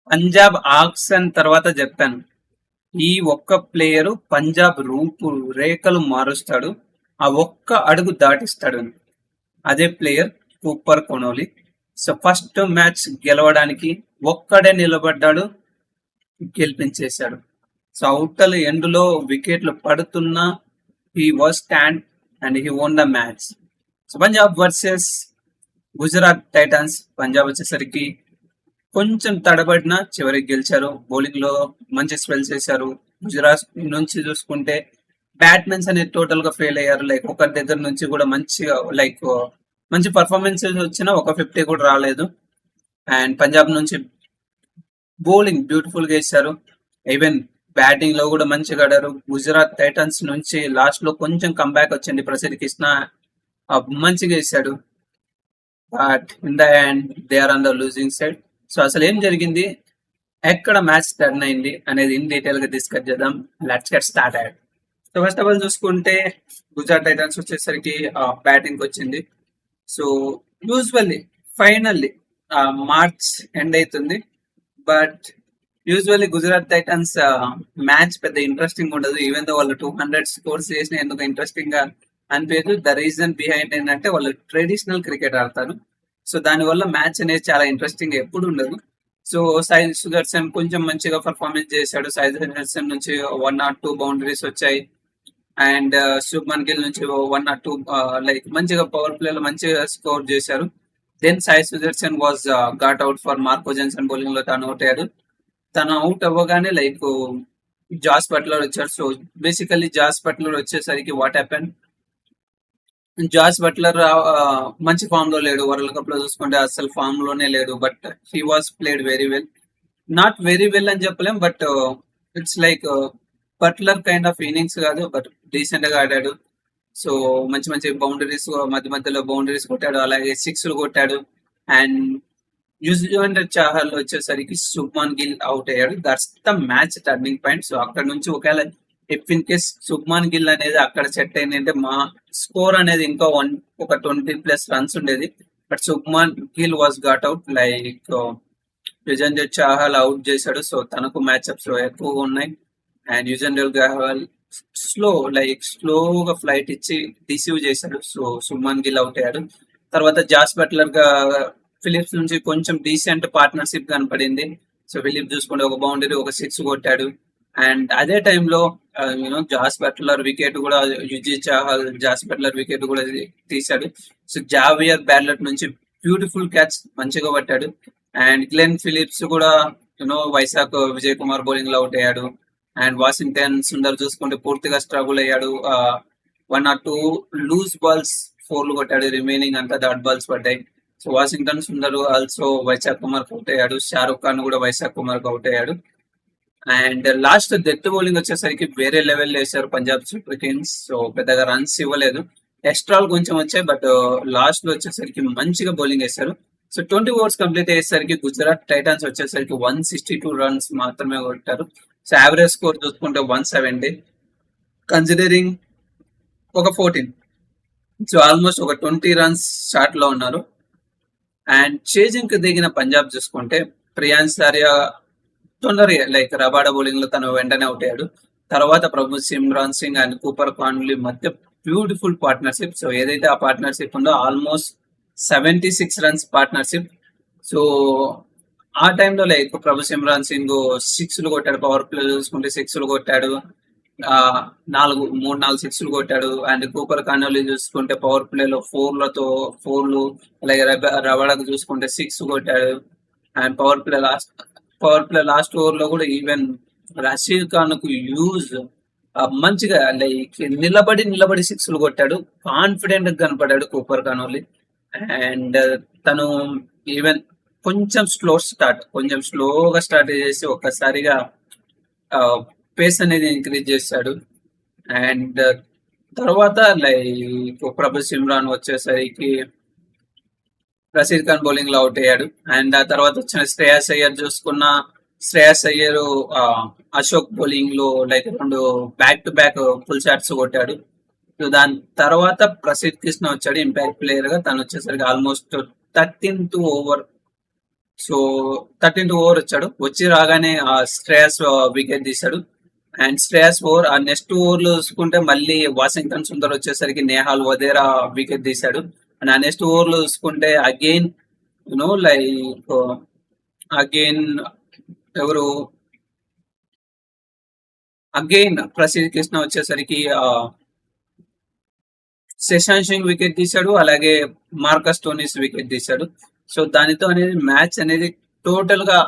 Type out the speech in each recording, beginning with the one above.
Punjab auction తర్వాత చెప్పాను. ఈ ఒక్క ప్లేయరు పంజాబ్ రూపు రేఖలు మారుస్తాడు. ఆ ఒక్క అడుగు దాటిస్తాడు. అదే player Cooper Connolly. So first match గెలవడానికి ఒక్కడే నిలబడ్డాడు, గెలిపించేశాడు. సో అవుటల్ ఎండ్ లో వికెట్లు పడుతున్నా he was stand and he own the match. So Punjab versus Gujarat Titans. Punjab వచ్చేసరికి కొంచెం తడబడిన చివరికి గెలిచారు. బౌలింగ్ లో మంచి స్పెల్స్ చేశారు. గుజరాత్ నుంచి చూసుకుంటే బ్యాట్మెన్స్ అనేది టోటల్ గా ఫెయిల్ అయ్యారు. లైక్ ఒకరి దగ్గర నుంచి కూడా మంచిగా లైక్ మంచి పర్ఫార్మెన్సెస్ వచ్చినా ఒక 50 కూడా రాలేదు. అండ్ పంజాబ్ నుంచి బౌలింగ్ బ్యూటిఫుల్ గా వేశారు. ఈవెన్ బ్యాటింగ్ లో కూడా మంచిగా ఆడారు. గుజరాత్ టైటన్స్ నుంచి లాస్ట్ లో కొంచెం కంబ్యాక్ వచ్చింది. ప్రసిద్ధ్ కృష్ణ మంచిగా వేశాడు. But in the end they are on the losing side. So అసలు ఏం జరిగింది, ఎక్కడ మ్యాచ్ టర్న్ అయింది అనేది ఇన్ డీటెయిల్ గా డిస్కస్ చేద్దాం. Let's get started. So first of all చూసుకుంటే గుజరాత్ టైటన్స్ వచ్చేసరికి బ్యాటింగ్ వచ్చింది. So usually finally march end అవుతుంది. But usually Gujarat Titans match పెద్ద ఇంట్రెస్టింగ్ ఉండదు. ఈవెన్ దో వాళ్ళు 200 స్కోర్స్ చేసిన ఎందుకు ఇంట్రెస్టింగ్ గా అనిపించదు. ద రీజన్ బిహైండ్ ఏంటంటే వాళ్ళు ట్రెడిషనల్ క్రికెట్ ఆడతారు. సో దానివల్ల మ్యాచ్ అనేది చాలా ఇంట్రెస్టింగ్ ఎప్పుడు ఉండదు. సో సాయి సుదర్శన్ కొంచెం మంచిగా పర్ఫార్మెన్స్ చేశాడు. సాయి సుదర్శన్ నుంచి 1 or 2 బౌండరీస్ వచ్చాయి. అండ్ శుభ్మన్ గిల్ నుంచి 1 or 2 లైక్ మంచిగా పవర్ ప్లే లో మంచిగా స్కోర్ చేశారు. Then Sai Sudharsan was got out for Marco Jansen bowling లో తను అవుట్ అయ్యాడు. తను అవుట్ అవ్వగానే లైక్ జాస్ బట్లర్ వచ్చాడు. సో బేసికల్లీ జాస్ బట్లర్ వచ్చేసరికి వాట్ హ్యాపెన్, జాస్ బట్లర్ మంచి ఫామ్ లో లేడు. వరల్డ్ కప్ లో చూసుకుంటే అసలు ఫామ్ లోనే లేడు. But he was played very well. Not very well అని చెప్పలేం, but it's like Buttler kind of innings కాదు, బట్ డీసెంట్ గా ఆడాడు. సో మంచి మంచి బౌండరీస్ మధ్య మధ్యలో బౌండరీస్ కొట్టాడు, అలాగే సిక్స్లు కొట్టాడు. అండ్ న్యూజిలాండ్ చాహల్ వచ్చేసరికి శుభ్మన్ గిల్ అవుట్ అయ్యాడు. That's the match turning point. So అక్కడ నుంచి ఒకవేళ if in case Shubman Gill అనేది అక్కడ సెట్ అయిందంటే మా స్కోర్ అనేది ఇంకా ఒక 20+ రన్స్ ఉండేది. But Shubman Gill was got out. Like Yuzvendra Chahal out చేశాడు. సో తనకు మ్యాచ్అప్స్ ఎక్కువగా ఉన్నాయి. అండ్ యుజవేంద్ర చాహల్ స్లోగా ఫ్లైట్ ఇచ్చి డిసీవ్ చేశాడు. సో శుభ్మన్ గిల్ అవుట్ అయ్యాడు. తర్వాత జాస్ బట్లర్ గా ఫిలిప్స్ నుంచి కొంచెం డీసెంట్ పార్ట్నర్షిప్ కనపడింది. సో ఫిలిప్స్ చూసుకుంటే ఒక బౌండరీ ఒక 6 కొట్టాడు. అండ్ అదే టైంలో జాస్ బట్లర్ వికెట్ కూడా చాహల్ జాస్ బట్లర్ వికెట్ కూడా తీశాడు. సో జావియర్ బ్యాడ్లెట్ నుంచి బ్యూటిఫుల్ క్యాచ్ మంచిగా పట్టాడు. అండ్ గ్లెన్ ఫిలిప్స్ కూడా వైశాఖ్ విజయ్ కుమార్ బౌలింగ్ లో అవుట్ అయ్యాడు. అండ్ వాషింగ్టన్ సుందర్ చూసుకుంటే పూర్తిగా స్ట్రగుల్ అయ్యాడు. 1 or 2 లూజ్ బాల్స్ 4 కొట్టాడు. రిమైనింగ్ అంతా డాట్ బాల్స్ పడ్డాయి. So Washington Sundar also Vaishakh Kumar out అయ్యాడు. షారుఖ్ ఖాన్ కూడా వైశాఖ్ కుమార్ అవుట్ అయ్యాడు. అండ్ లాస్ట్ డెత్ బౌలింగ్ వచ్చేసరికి వేరే లెవెల్ వేశారు పంజాబ్ సూపర్ కింగ్స్. సో పెద్దగా రన్స్ ఇవ్వలేదు, ఎక్స్ట్రాలు కొంచెం వచ్చాయి. బట్ లాస్ట్ లో వచ్చేసరికి మంచిగా బౌలింగ్ వేశారు. సో 20 ఓవర్స్ కంప్లీట్ అయ్యేసరికి గుజరాత్ టైటన్స్ వచ్చేసరికి 162 రన్స్ మాత్రమే కొట్టారు. సో యావరేజ్ స్కోర్ చూసుకుంటే 170, కన్సిడరింగ్ ఒక 14. సో ఆల్మోస్ట్ ఒక 20 రన్స్ షార్ట్ లో ఉన్నారు. అండ్ చేజింగ్ కి దిగిన పంజాబ్ చూసుకుంటే ప్రియాన్స్ సారియా తొందరగా లైక్ రబాడా బౌలింగ్ లో తను వెంటనే అవుట్ అయ్యాడు. తర్వాత ప్రభు సిమ్రాన్ సింగ్ అండ్ కూపర్ కాన్లీ మధ్య బ్యూటిఫుల్ పార్ట్నర్షిప్. సో ఏదైతే ఆ పార్ట్నర్షిప్ ఉందో ఆల్మోస్ట్ 76 రన్స్ పార్ట్నర్షిప్. సో ఆ టైంలో లైక్ ప్రభు సిమ్రాన్ సింగ్ 6లు కొట్టాడు. పవర్ ప్లే చూసుకుంటే 6లు కొట్టాడు. 3-4 6లు కొట్టాడు. అండ్ కూపర్ కానోలీ చూసుకుంటే పవర్ ప్లేలో 4లు, అలాగే రబాడాకు చూసుకుంటే 6 కొట్టాడు. And power play last over లో కూడా ఈవెన్ రషీద్ ఖాన్ కు యూజ్ మంచిగా లైక్ నిలబడి 6లు కొట్టాడు. కాన్ఫిడెంట్ గా కనపడాడు కూపర్ కానోలీ. అండ్ తను ఈవెన్ కొంచెం స్లోగా స్టార్ట్ చేసి ఒక్కసారిగా పేస్ అనేది ఇంక్రీజ్ చేశాడు. అండ్ తర్వాత లైక్ ప్రభు సిమ్రాన్ వచ్చేసరికి రషీద్ ఖాన్ బౌలింగ్ లో అవుట్ అయ్యాడు. అండ్ ఆ తర్వాత వచ్చిన శ్రేయస్ అయ్యర్ చూసుకున్న శ్రేయస్ అయ్యర్ అశోక్ బౌలింగ్ లో like 2 back to back full shots కొట్టాడు. సో దాని తర్వాత ప్రసిద్ధ్ కృష్ణ వచ్చాడు ఇంపాక్ట్ ప్లేయర్ గా. తను వచ్చేసరికి almost 13th over so 13th over వచ్చాడు. వచ్చి రాగానే శ్రేయస్ వికెట్ తీశాడు. అండ్ శ్రేయస్ ఓవర్ ఆ నెక్స్ట్ ఓవర్ లో చూసుకుంటే మళ్ళీ వాషింగ్టన్ సుందర్ వచ్చేసరికి నేహాల్ వదేరా వికెట్ తీశాడు. అండ్ ఆ నెక్స్ట్ ఓవర్ లో చూసుకుంటే అగైన్ లైక్ అగైన్ ఎవరు అగైన్ ప్రసిద్ధ్ కృష్ణ వచ్చేసరికి శశాంక్ సింగ్ వికెట్ తీశాడు. అలాగే మార్కస్ టోనిస్ వికెట్ తీశాడు. సో దానితో అనేది మ్యాచ్ అనేది టోటల్ గా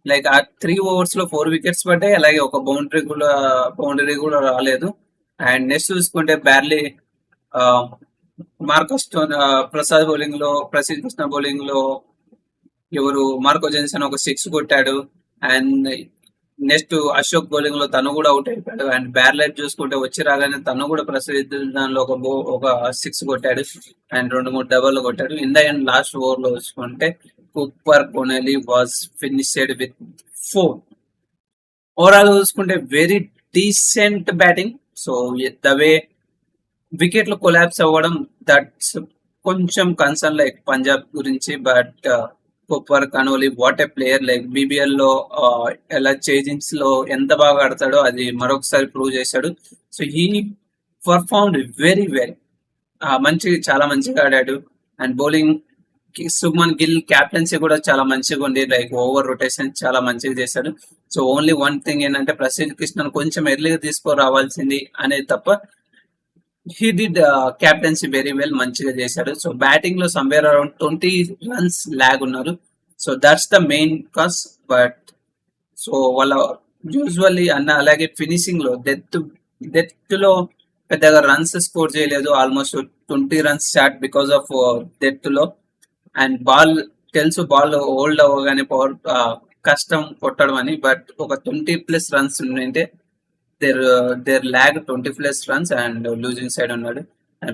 లైక్ ఆ 3 ఓవర్స్ లో 4 వికెట్స్ పడ్డాయి. అలాగే ఒక బౌండరీ కూడా రాలేదు. అండ్ నెక్స్ట్ చూసుకుంటే బ్యార్లీ మార్కస్ ప్రసాద్ బౌలింగ్ లో, ప్రసిద్ధ్ కృష్ణ బౌలింగ్ లో మార్కో జెన్సన్ ఒక 6 కొట్టాడు. అండ్ నెక్స్ట్ అశోక్ బౌలింగ్ లో తను కూడా అవుట్ అయిపోయాడు. అండ్ బ్యార్లెట్ చూసుకుంటే వచ్చి రాగానే తను కూడా ప్రసిద్ధ దానిలో ఒక 6 కొట్టాడు. అండ్ 2-3 డబల్ కొట్టాడు. In the end last over లో చూసుకుంటే Cooper Connolly was finished with 4. Overall చూసుకుంటే very decent batting. So the way వికెట్లు కొలాప్స్ అవ్వడం దట్స్ కొంచెం కన్సర్న్ లైక్ పంజాబ్ గురించి. But Cooper Connolly what a player, like BBL లో ఎలా చేజింగ్స్ లో ఎంత బాగా ఆడతాడో అది మరొకసారి ప్రూవ్ చేశాడు. So he performed very well. చాలా మంచిగా ఆడాడు. And bowling Suman Gill captaincy కూడా చాలా మంచిగా ఉంది. లైక్ ఓవర్ రొటేషన్ చాలా మంచిగా చేశాడు. సో ఓన్లీ వన్ థింగ్ ఏంటంటే ప్రసిద్ధ్ కృష్ణన్ కొంచెం ఎర్లీగా తీసుకురావాల్సింది అనేది తప్ప he did captaincy very well, మంచిగా చేశాడు. సో బ్యాటింగ్ లో సమ్వేర్ అరౌండ్ 20 రన్స్ లాగ్ ఉన్నారు. So that's the main cause. But so వాళ్ళ యూజువల్లీ అలాగే ఫినిషింగ్ లో డెత్ లో పెద్దగా రన్స్ స్కోర్ చేయలేదు. Almost 20 runs short because of death లో. అండ్ బాల్ ఓల్డ్ అవ్వగానే కష్టం కొట్టడం అని. బట్ ఒక 20+ రన్స్ ఉంటే there lag 20+ runs and losing side ఉన్నాడు. అండ్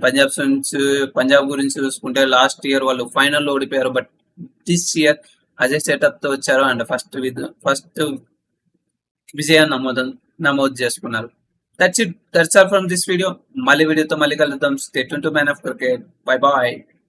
పంజాబ్ గురించి చూసుకుంటే లాస్ట్ ఇయర్ వాళ్ళు ఫైనల్ లో ఓడిపోయారు. బట్ దిస్ ఇయర్ అజయ్ సెటప్ తో వచ్చారు అండ్ ఫస్ట్ విజయాన్ని నమోదు చేసుకున్నారు. That's all from this video. మళ్ళీ వీడియోతో మళ్ళీ కలుద్దాం. Stay tune to man of cricket. Bye bye.